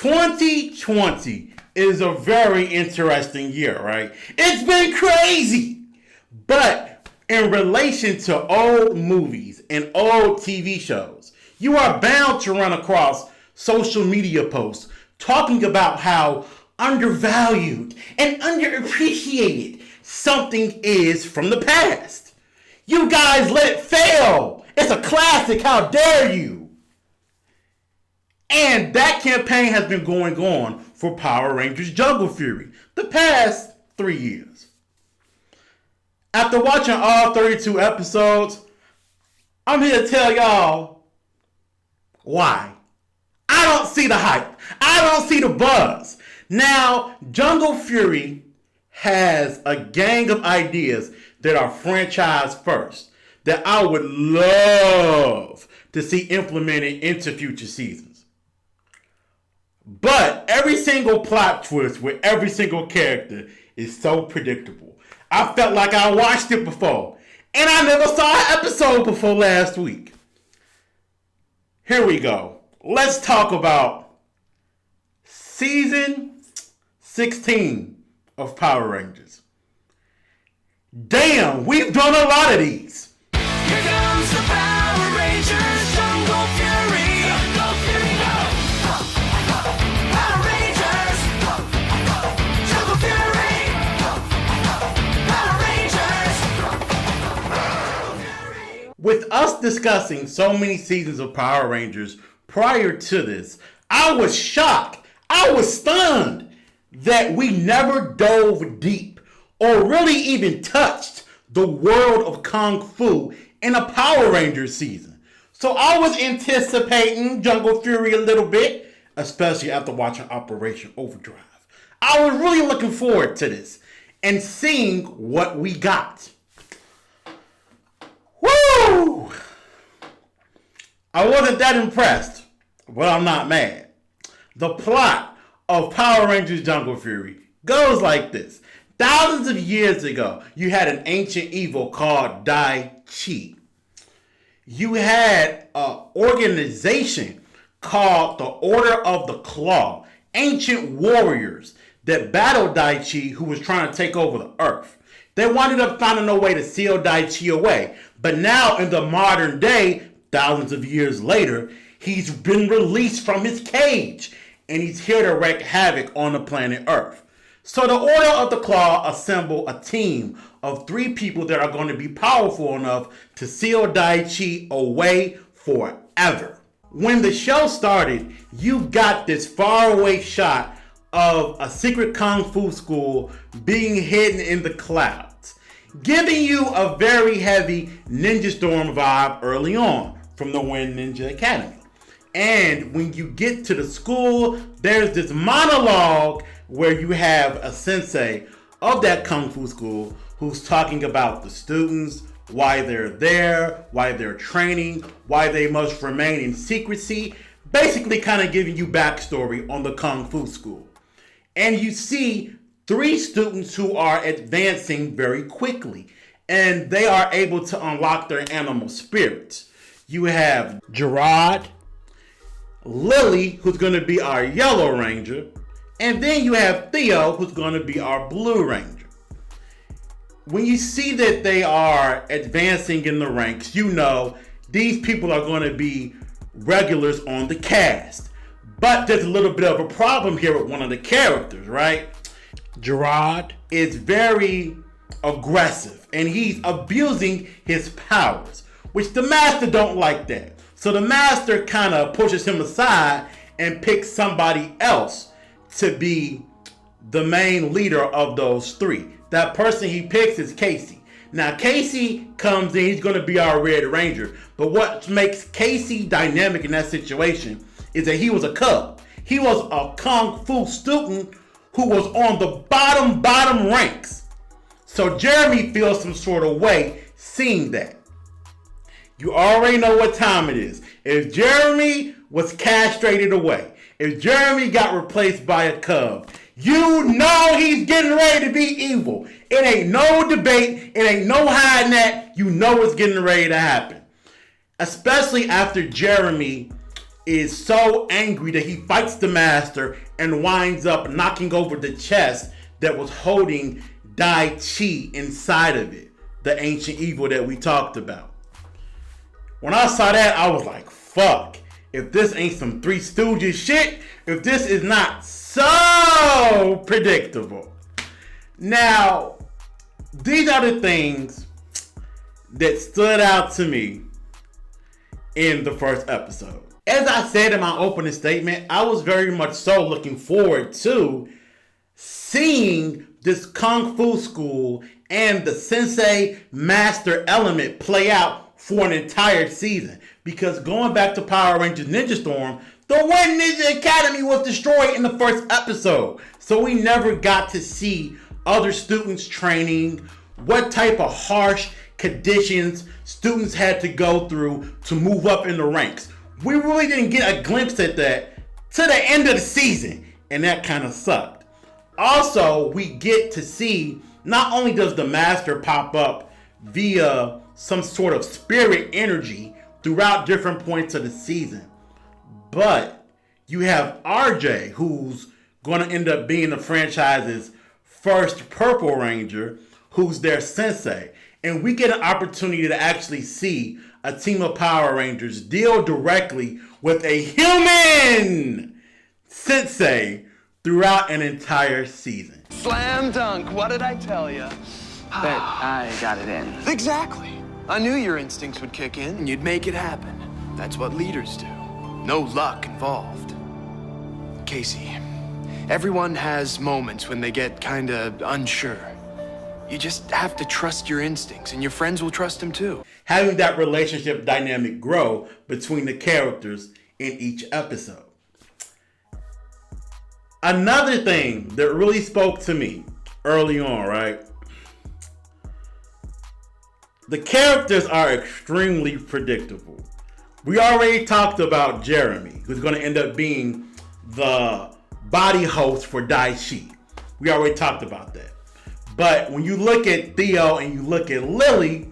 2020 is a very interesting year, right? It's been crazy. But in relation to old movies and old TV shows, you are bound to run across social media posts talking about how undervalued and underappreciated something is from the past. You guys let it fail. It's a classic. How dare you? And that campaign has been going on for Power Rangers Jungle Fury the past 3 years. After watching all 32 episodes, I'm here to tell y'all why. I don't see the hype. I don't see the buzz. Now, Jungle Fury has a gang of ideas that are franchise first that I would love to see implemented into future seasons. But every single plot twist with every single character is so predictable. I felt like I watched it before, and I never saw an episode before last week. Here we go. Let's talk about season 16 of Power Rangers. Damn, we've done a lot of these. Here comes the Power Rangers, Jungle Fury. Jungle Fury, go! Power Rangers, Jungle Fury. Power Rangers. With us discussing so many seasons of Power Rangers prior to this, I was shocked. I was stunned that we never dove deep or really even touched the world of Kung Fu in a Power Rangers season. So I was anticipating Jungle Fury a little bit, especially after watching Operation Overdrive. I was really looking forward to this and seeing what we got. Woo! I wasn't that impressed, but I'm not mad. The plot of Power Rangers Jungle Fury goes like this. Thousands of years ago, you had an ancient evil called Dai Chi. You had an organization called the Order of the Claw, ancient warriors that battled Dai Chi, who was trying to take over the earth. They wanted up finding a way to seal Dai Chi away. But now in the modern day, thousands of years later, he's been released from his cage and he's here to wreak havoc on the planet Earth. So the Order of the Claw assemble a team of 3 people that are going to be powerful enough to seal Dai Chi away forever. When the show started, you got this faraway shot of a secret Kung Fu school being hidden in the clouds, giving you a very heavy Ninja Storm vibe early on from the Wind Ninja Academy. And when you get to the school, there's this monologue where you have a sensei of that Kung Fu school who's talking about the students, why they're there, why they're training, why they must remain in secrecy, basically kind of giving you backstory on the Kung Fu school. And you see 3 students who are advancing very quickly, and they are able to unlock their animal spirits. You have Gerard, Lily, who's going to be our Yellow Ranger, and then you have Theo, who's going to be our Blue Ranger. When you see that they are advancing in the ranks, you know these people are going to be regulars on the cast. But there's a little bit of a problem here with one of the characters, right? Gerard is very aggressive and he's abusing his powers, which the master don't like that. So the master kind of pushes him aside and picks somebody else to be the main leader of those 3. That person he picks is Casey. Now Casey comes in, he's going to be our Red Ranger. But what makes Casey dynamic in that situation is that he was a cub. He was a Kung Fu student who was on the bottom ranks. So Jeremy feels some sort of way seeing that. You already know what time it is. If Jeremy was castrated away, if Jeremy got replaced by a cub, you know he's getting ready to be evil. It ain't no debate. It ain't no hiding that. You know it's getting ready to happen. Especially after Jeremy is so angry that he fights the master and winds up knocking over the chest that was holding Dai Chi inside of it, the ancient evil that we talked about. When I saw that, I was like, fuck, if this ain't some Three Stooges shit, if this is not so predictable. Now, these are the things that stood out to me in the first episode. As I said in my opening statement, I was very much so looking forward to seeing this Kung Fu school and the sensei master element play out for an entire season. Because going back to Power Rangers Ninja Storm, the One Ninja Academy was destroyed in the first episode. So we never got to see other students training, what type of harsh conditions students had to go through to move up in the ranks. We really didn't get a glimpse at that to the end of the season, and that kind of sucked. Also, we get to see not only does the master pop up via some sort of spirit energy throughout different points of the season, but you have RJ, who's going to end up being the franchise's first Purple Ranger, who's their sensei. And we get an opportunity to actually see a team of Power Rangers deal directly with a human sensei throughout an entire season. Slam dunk, what did I tell you? Bet I got it in. Exactly. I knew your instincts would kick in and you'd make it happen. That's what leaders do. No luck involved. Casey, everyone has moments when they get kinda unsure. You just have to trust your instincts, and your friends will trust them too. Having that relationship dynamic grow between the characters in each episode. Another thing that really spoke to me early on, right? The characters are extremely predictable. We already talked about Jeremy, who's going to end up being the body host for Dai Chi. We already talked about that. But when you look at Theo and you look at Lily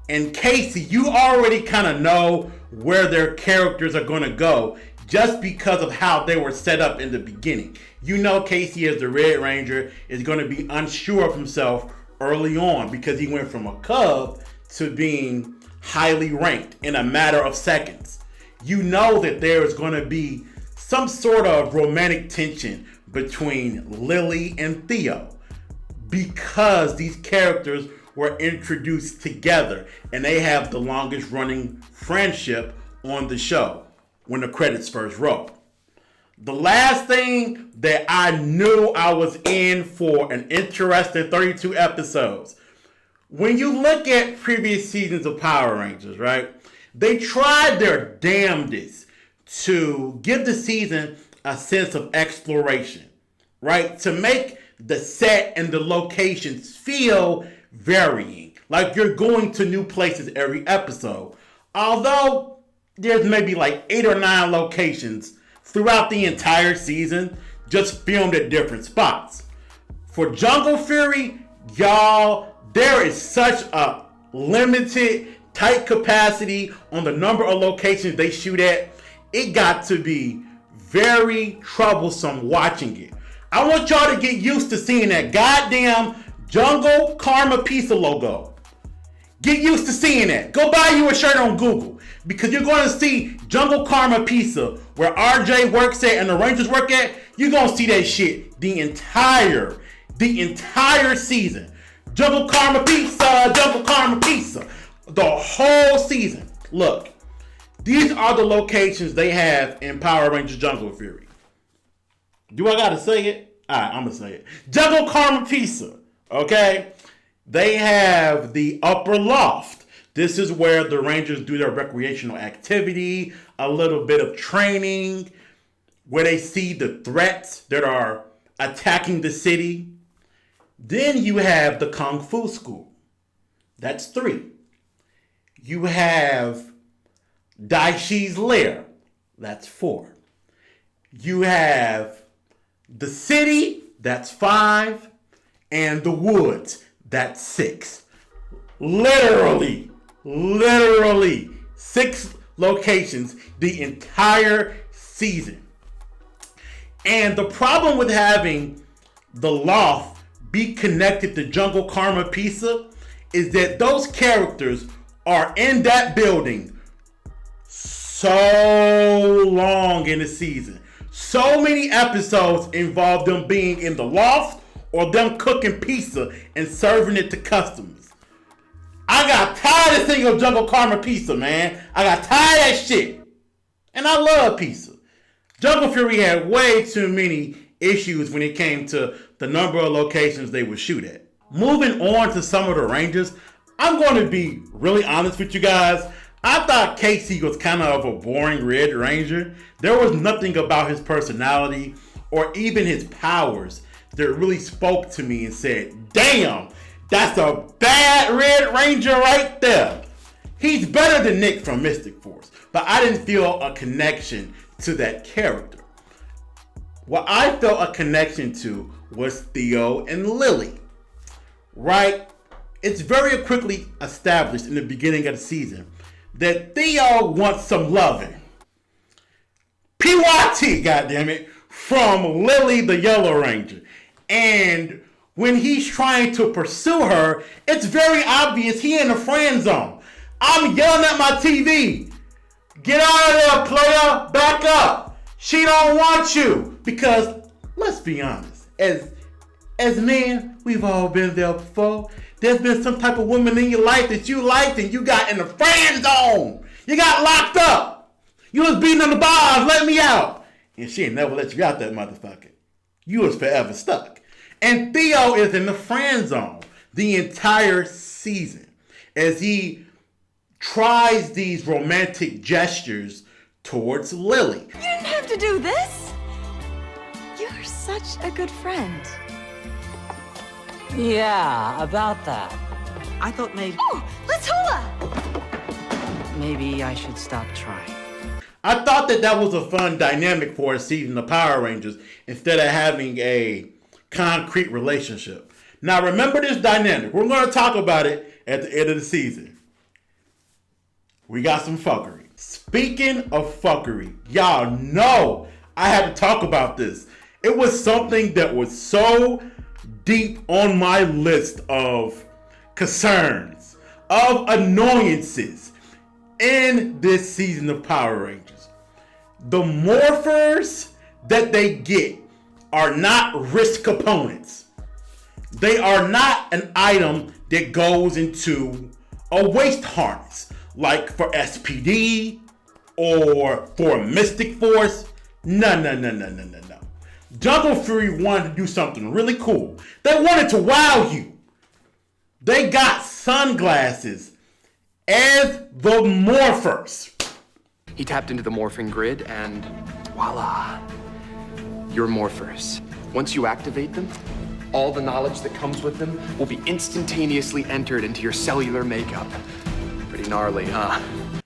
and Casey, you already kind of know where their characters are going to go just because of how they were set up in the beginning. You know Casey as the Red Ranger is going to be unsure of himself early on because he went from a cub to being highly ranked in a matter of seconds. You know that there is going to be some sort of romantic tension between Lily and Theo, because these characters were introduced together and they have the longest running friendship on the show when the credits first roll. The last thing that I knew I was in for an interesting 32 episodes. When you look at previous seasons of Power Rangers, right? They tried their damnedest to give the season a sense of exploration, right? To make the set and the locations feel varying, like you're going to new places every episode. Although there's maybe like 8 or 9 locations throughout the entire season, just filmed at different spots. For Jungle Fury, y'all, there is such a limited, tight capacity on the number of locations they shoot at. It got to be very troublesome watching it. I want y'all to get used to seeing that goddamn Jungle Karma Pizza logo. Get used to seeing that. Go buy you a shirt on Google, because you're going to see Jungle Karma Pizza where RJ works at and the Rangers work at. You're going to see that shit the entire season. Jungle Karma Pizza, Jungle Karma Pizza. The whole season. Look, these are the locations they have in Power Rangers Jungle Fury. Do I gotta say it? Alright, I'm gonna say it. Jungle Karma Pizza, okay? They have the upper loft. This is where the Rangers do their recreational activity, a little bit of training, where they see the threats that are attacking the city. Then you have the Kung Fu School. That's 3. You have Dai Chi's lair. That's 4. You have the city, that's 5, and the woods, that's 6. Literally 6 locations the entire season. And the problem with having the loft be connected to Jungle Karma Pizza is that those characters are in that building so long in the season. So many episodes involve them being in the loft or them cooking pizza and serving it to customers. I got tired of seeing Jungle Karma Pizza, man. I got tired of that shit. And I love pizza. Jungle Fury had way too many issues when it came to the number of locations they would shoot at. Moving on to some of the Rangers, I'm going to be really honest with you guys. I thought Casey was kind of a boring Red Ranger. There was nothing about his personality or even his powers that really spoke to me and said, damn, that's a bad Red Ranger right there. He's better than Nick from Mystic Force, but I didn't feel a connection to that character. What I felt a connection to was Theo and Lily. Right? It's very quickly established in the beginning of the season that Theo wants some loving. PYT, goddammit, from Lily the Yellow Ranger. And when he's trying to pursue her, it's very obvious he in the friend zone. I'm yelling at my TV. Get out of there, player. Back up. She don't want you. Because, let's be honest, as men, we've all been there before. There's been some type of woman in your life that you liked and you got in the friend zone. You got locked up. You was beating on the bars, let me out. And she ain't never let you out that motherfucker. You was forever stuck. And Theo is in the friend zone the entire season as he tries these romantic gestures towards Lily. You didn't have to do this. You're such a good friend. Yeah, about that. I thought maybe Oh, let's hula! maybe I should stop trying. I thought that was a fun dynamic for a season of Power Rangers instead of having a concrete relationship. Now remember this dynamic. We're going to talk about it at the end of the season. We got some fuckery. Speaking of fuckery, y'all know I had to talk about this. It was something that was so deep on my list of concerns, of annoyances in this season of Power Rangers. The Morphers that they get are not risk components. They are not an item that goes into a waist harness, like for SPD or for Mystic Force. No. Jungle Fury wanted to do something really cool. They wanted to wow you. They got sunglasses as the Morphers. He tapped into the morphing grid and voila, you're Morphers. Once you activate them, all the knowledge that comes with them will be instantaneously entered into your cellular makeup. Pretty gnarly, huh?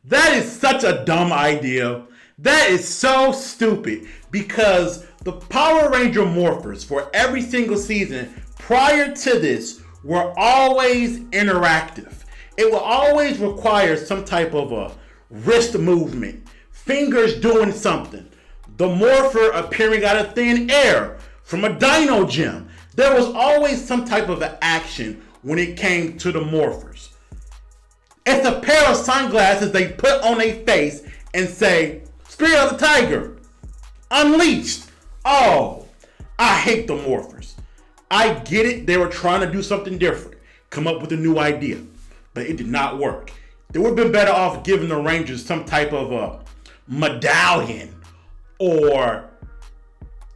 That is such a dumb idea. That is so stupid because the Power Ranger Morphers for every single season prior to this were always interactive. It will always require some type of a wrist movement, fingers doing something, the Morpher appearing out of thin air from a dino gym. There was always some type of an action when it came to the Morphers. It's a pair of sunglasses they put on their face and say, Spirit of the Tiger, unleashed. Oh, I hate the Morphers. I get it, they were trying to do something different, come up with a new idea, but it did not work. They would have been better off giving the Rangers some type of a medallion or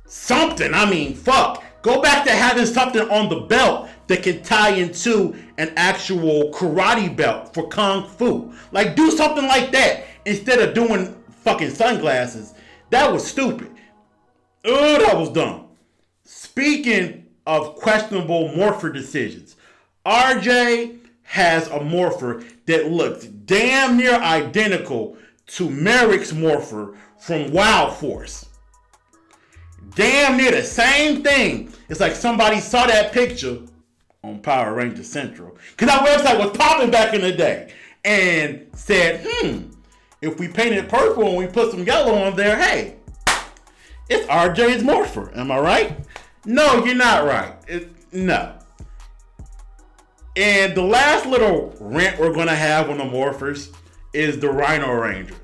something. I mean, fuck. Go back to having something on the belt that can tie into an actual karate belt for Kung Fu. Like, do something like that instead of doing fucking sunglasses. That was stupid. Oh, that was dumb. Speaking of questionable Morpher decisions, RJ has a Morpher that looks damn near identical to Merrick's Morpher from Wild Force. Damn near the same thing. It's like somebody saw that picture on Power Ranger Central, because that website was popping back in the day, and said, If we paint it purple and we put some yellow on there, hey, it's RJ's Morpher. Am I right? No, you're not right. No. And the last little rant we're going to have on the Morphers is the Rhino Ranger.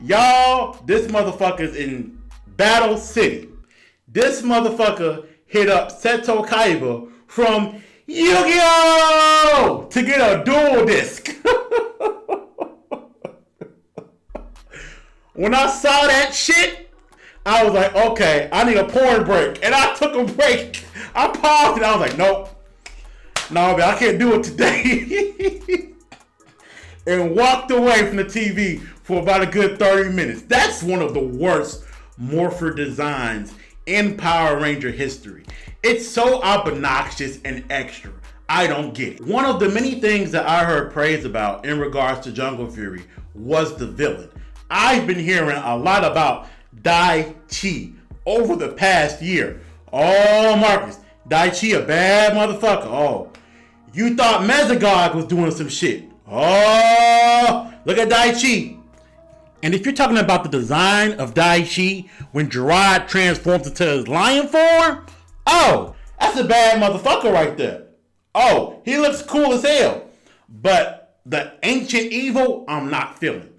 Y'all, this motherfucker's in Battle City. This motherfucker hit up Seto Kaiba from Yu-Gi-Oh! To get a dual disc. When I saw that shit, I was like, okay, I need a porn break. And I took a break. I paused and I was like, nope. No, man, I can't do it today. And walked away from the TV for about a good 30 minutes. That's one of the worst Morpher designs in Power Ranger history. It's so obnoxious and extra. I don't get it. One of the many things that I heard praise about in regards to Jungle Fury was the villain. I've been hearing a lot about Dai-Chi over the past year. Oh, Marcus, Dai-Chi a bad motherfucker. Oh, you thought Mesogog was doing some shit. Oh, look at Dai-Chi. And if you're talking about the design of Dai-Chi when Gerard transforms into his lion form, oh, that's a bad motherfucker right there. Oh, he looks cool as hell. But the ancient evil, I'm not feeling.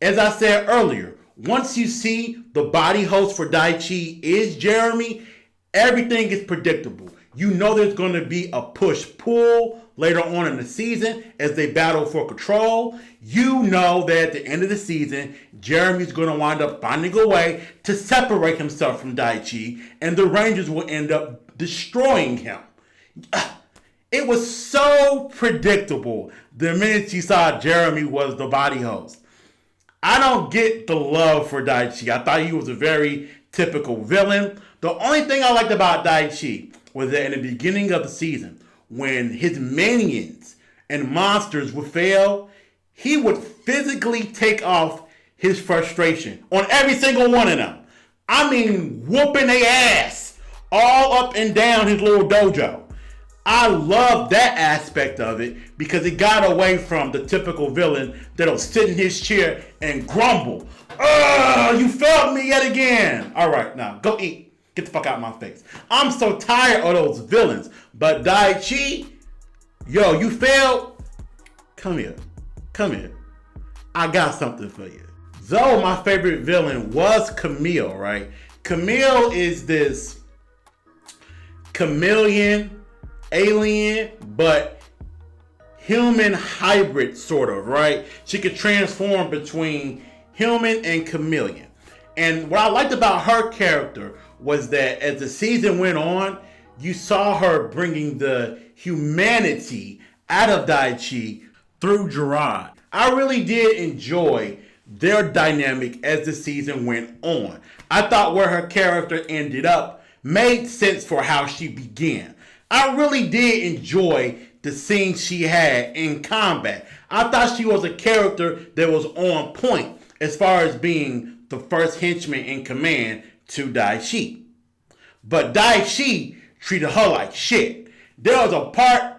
As I said earlier, once you see the body host for Dai-Chi is Jeremy, everything is predictable. You know there's going to be a push-pull later on in the season as they battle for control. You know that at the end of the season, Jeremy's going to wind up finding a way to separate himself from Dai-Chi, and the Rangers will end up destroying him. It was so predictable the minute you saw Jeremy was the body host. I don't get the love for Dai-Chi. I thought he was a very typical villain. The only thing I liked about Dai-Chi was that in the beginning of the season, when his minions and monsters would fail, he would physically take off his frustration on every single one of them. I mean, whooping their ass all up and down his little dojo. I love that aspect of it because it got away from the typical villain that'll sit in his chair and grumble. Oh, you failed me yet again. All right, now go eat. Get the fuck out of my face. I'm so tired of those villains. But Dai-Chi, yo, you failed? Come here. Come here. I got something for you. Though my favorite villain was Camille, right? Camille is this chameleon, alien, but human hybrid sort of, right? She could transform between human and chameleon. And what I liked about her character was that as the season went on, you saw her bringing the humanity out of Dai-Chi through Gerard. I really did enjoy their dynamic as the season went on. I thought where her character ended up made sense for how she began. I really did enjoy the scenes she had in combat. I thought she was a character that was on point as far as being the first henchman in command to Dai-Chi. But Dai-Chi treated her like shit. There was a part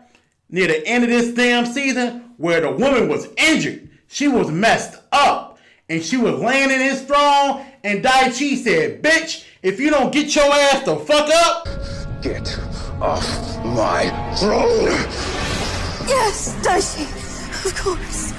near the end of this damn season where the woman was injured. She was messed up. And she was laying in his throne. And Dai-Chi said, bitch, if you don't get your ass the fuck up. Get off my throne! Yes, Daichi, of course.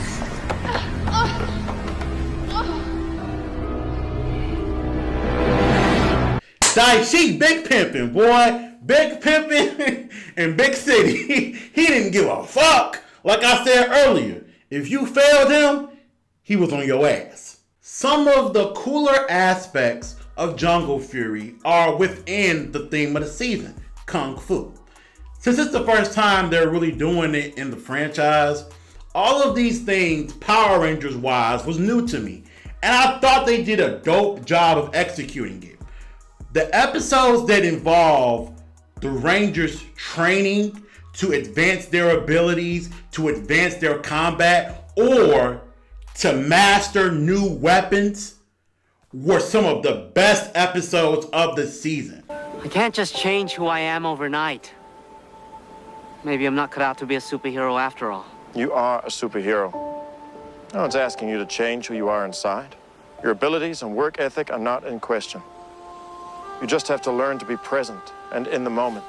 Dai-Chi, big pimpin', boy. Big pimpin' and big city. He didn't give a fuck. Like I said earlier, if you failed him, he was on your ass. Some of the cooler aspects of Jungle Fury are within the theme of the season, Kung Fu. Since it's the first time they're really doing it in the franchise, all of these things, Power Rangers wise, was new to me. And I thought they did a dope job of executing it. The episodes that involve the Rangers training to advance their abilities, to advance their combat, or to master new weapons were some of the best episodes of the season. I can't just change who I am overnight. Maybe I'm not cut out to be a superhero after all. You are a superhero. No one's asking you to change who you are inside. Your abilities and work ethic are not in question. You just have to learn to be present and in the moment.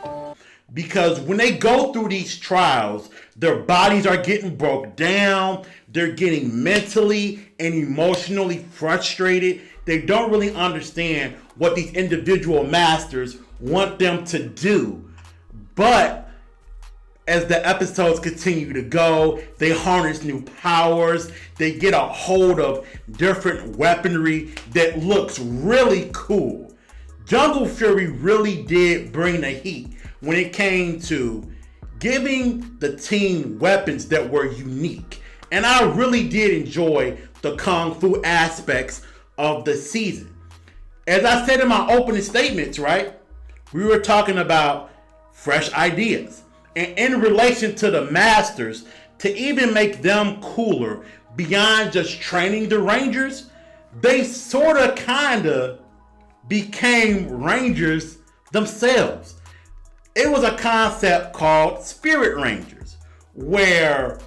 Because when they go through these trials, their bodies are getting broke down. They're getting mentally and emotionally frustrated. They don't really understand what these individual masters want them to do. But as the episodes continue to go, they harness new powers. They get a hold of different weaponry that looks really cool. Jungle Fury really did bring the heat when it came to giving the team weapons that were unique. And I really did enjoy the Kung Fu aspects of the season. As I said in my opening statements, right? We were talking about fresh ideas. And in relation to the Masters, to even make them cooler beyond just training the Rangers, they sort of kind of became Rangers themselves. It was a concept called Spirit Rangers, where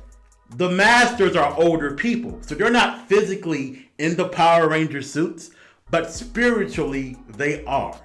the Masters are older people. So they're not physically in the Power Ranger suits, but spiritually they are.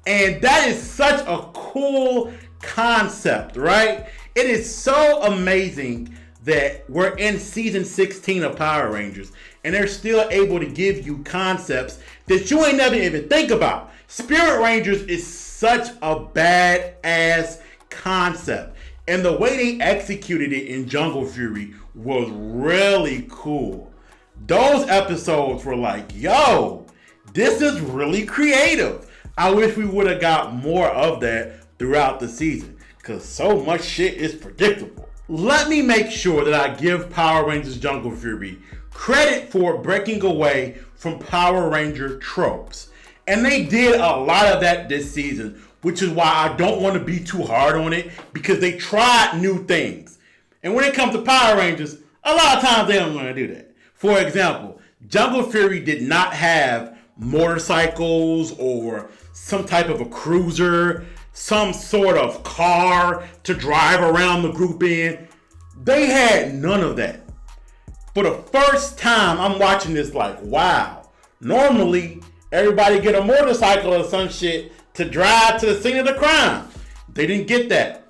And that is such a cool concept, right? It is so amazing that we're in season 16 of Power Rangers and they're still able to give you concepts that you ain't never even think about. Spirit Rangers is such a badass concept, and the way they executed it in Jungle Fury was really cool. Those episodes were like, yo, this is really creative. I wish we would have got more of that throughout the season, because so much shit is predictable. Let me make sure that I give Power Rangers Jungle Fury credit for breaking away from Power Ranger tropes. And they did a lot of that this season, which is why I don't want to be too hard on it, because they tried new things. And when it comes to Power Rangers, a lot of times they don't want to do that. For example, Jungle Fury did not have motorcycles or some type of a cruiser, some sort of car to drive around the group in. They had none of that. For the first time, I'm watching this like, wow. Normally, everybody get a motorcycle or some shit to drive to the scene of the crime. They didn't get that.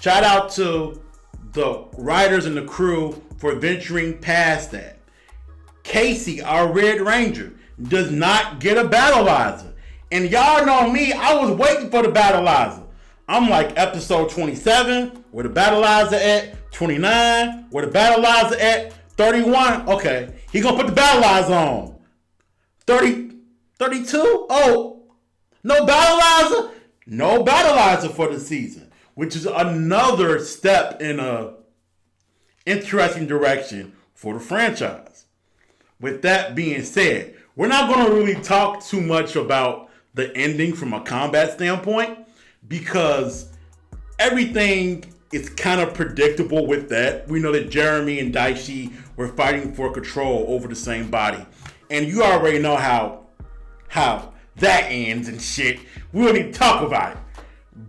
Shout out to the writers and the crew for venturing past that. Casey, our Red Ranger, does not get a battleizer. And y'all know me, I was waiting for the battleizer. I'm like episode 27, where the battleizer at? 29, where the battleizer at? 31, okay, he gonna put the battleizer on. 30, 32, oh, no battleizer? No battleizer for the season, which is another step in a interesting direction for the franchise. With that being said, we're not gonna really talk too much about the ending from a combat standpoint, because everything is kind of predictable with that. We know that Jeremy and Daishi were fighting for control over the same body. And you already know how that ends and shit. We don't need to talk about it.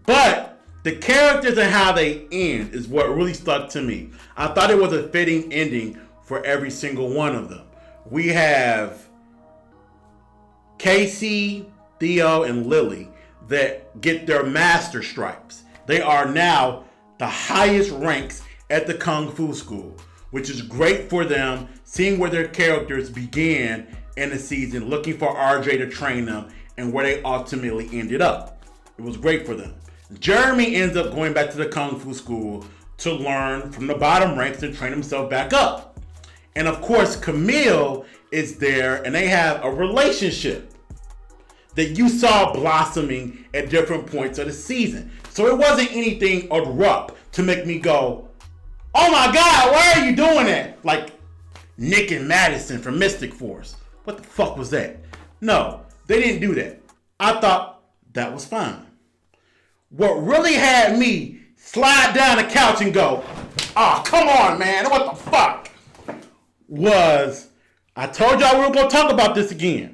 But the characters and how they end is what really stuck to me. I thought it was a fitting ending for every single one of them. We have Casey, Theo, and Lily that get their master stripes. They are now the highest ranks at the Kung Fu school, which is great for them, seeing where their characters began in the season, looking for RJ to train them, and where they ultimately ended up. It was great for them. Jeremy ends up going back to the Kung Fu school to learn from the bottom ranks and train himself back up. And of course, Camille is there, and they have a relationship that you saw blossoming at different points of the season. So it wasn't anything abrupt to make me go, oh my God, why are you doing that? Like Nick and Madison from Mystic Force. What the fuck was that? No, they didn't do that. I thought that was fine. What really had me slide down the couch and go, oh, come on, man, what the fuck? Was, I told y'all we were going to talk about this again.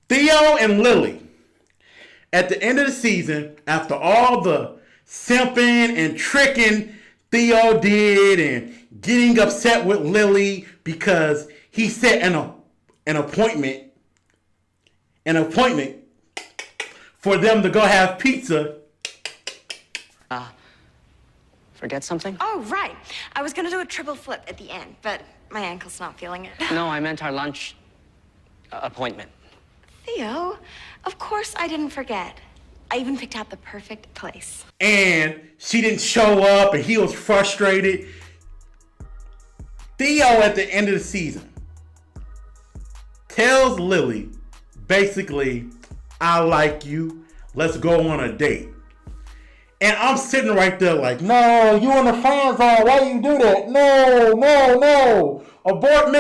Theo and Lily, at the end of the season, after all the simping and tricking Theo did and getting upset with Lily because he set an appointment for them to go have pizza. Forget something? Oh, right. I was gonna do a triple flip at the end, but my ankle's not feeling it. No, I meant our lunch appointment. Theo, of course I didn't forget. I even picked out the perfect place. And she didn't show up and he was frustrated. Theo, at the end of the season, tells Lily, basically, I like you. Let's go on a date. And I'm sitting right there like, no, you in the fan zone. Why you do that? No. Abort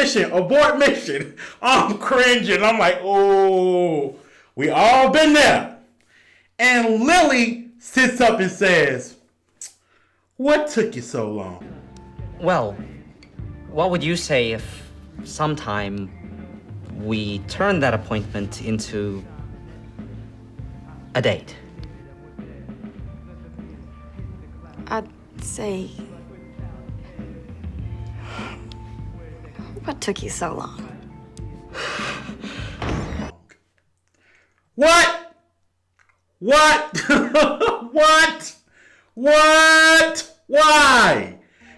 mission. I'm cringing. I'm like, oh, we all been there. And Lily sits up and says, what took you so long? Well, what would you say if sometime we turned that appointment into a date? I'd say... What took you so long? What? Why?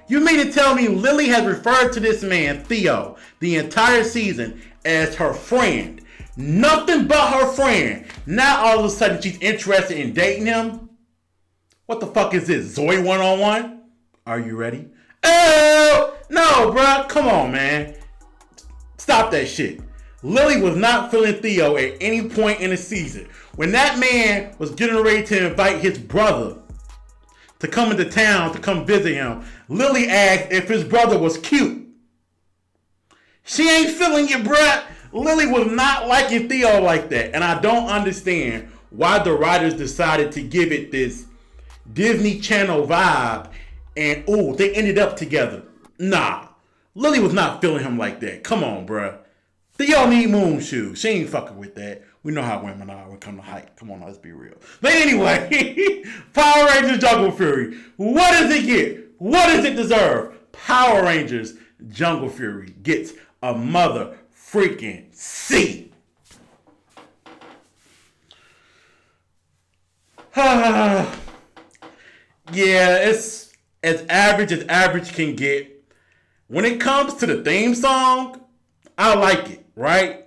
You mean to tell me Lily has referred to this man, Theo, the entire season as her friend? Nothing but her friend. Now all of a sudden she's interested in dating him? What the fuck is this? Zoe 101? Are you ready? Oh, no, bruh. Come on, man. Stop that shit. Lily was not feeling Theo at any point in the season. When that man was getting ready to invite his brother to come into town to come visit him, Lily asked if his brother was cute. She ain't feeling you, bruh. Lily was not liking Theo like that. And I don't understand why the writers decided to give it this Disney Channel vibe and they ended up together. Nah, Lily was not feeling him like that. Come on, bruh. Theo need moon shoes. She ain't fucking with that. We know how women are when it comes to height. Come on, let's be real. But anyway, Power Rangers Jungle Fury. What does it get? What does it deserve? Power Rangers Jungle Fury gets a mother freaking C. Yeah, it's as average can get. When it comes to the theme song, I like it, right?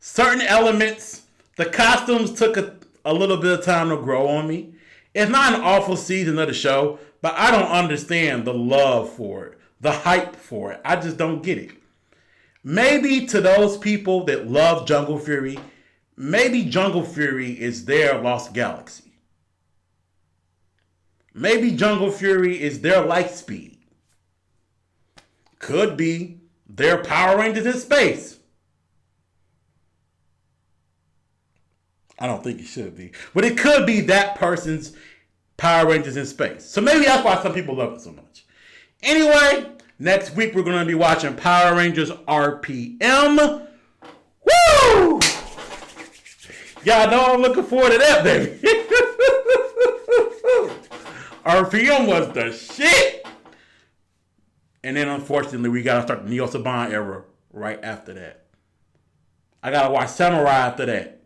Certain elements, the costumes took a little bit of time to grow on me. It's not an awful season of the show, but I don't understand the love for it, the hype for it. I just don't get it. Maybe to those people that love Jungle Fury, maybe Jungle Fury is their Lost Galaxy. Maybe Jungle Fury is their light speed. Could be their Power Rangers in space. I don't think it should be. But it could be that person's Power Rangers in space. So maybe that's why some people love it so much. Anyway, next week we're going to be watching Power Rangers RPM. Woo! Y'all know I'm looking forward to that, baby. RPM was the shit. And then unfortunately we gotta start the Neo Saban era right after that. I gotta watch Samurai after that.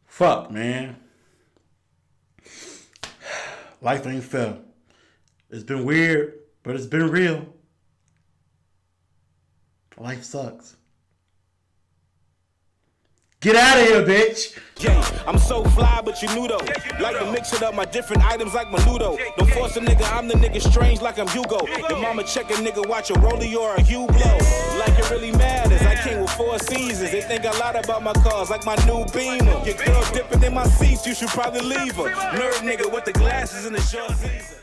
Fuck, man. Life ain't fair. It's been weird, but it's been real. Life sucks. Get out of here, bitch. Yeah, I'm so fly, but you knew though. Like to mix it up, my different items like Menudo. Don't force a nigga, I'm the nigga strange like I'm Hugo. Your mama check a nigga, watch a rollie or a Hue blow. Like it really matters, I came with 4 seasons. They think a lot about my cars, like my new Beamer. Your girl dipping in my seats, you should probably leave her. Nerd nigga with the glasses and the short season.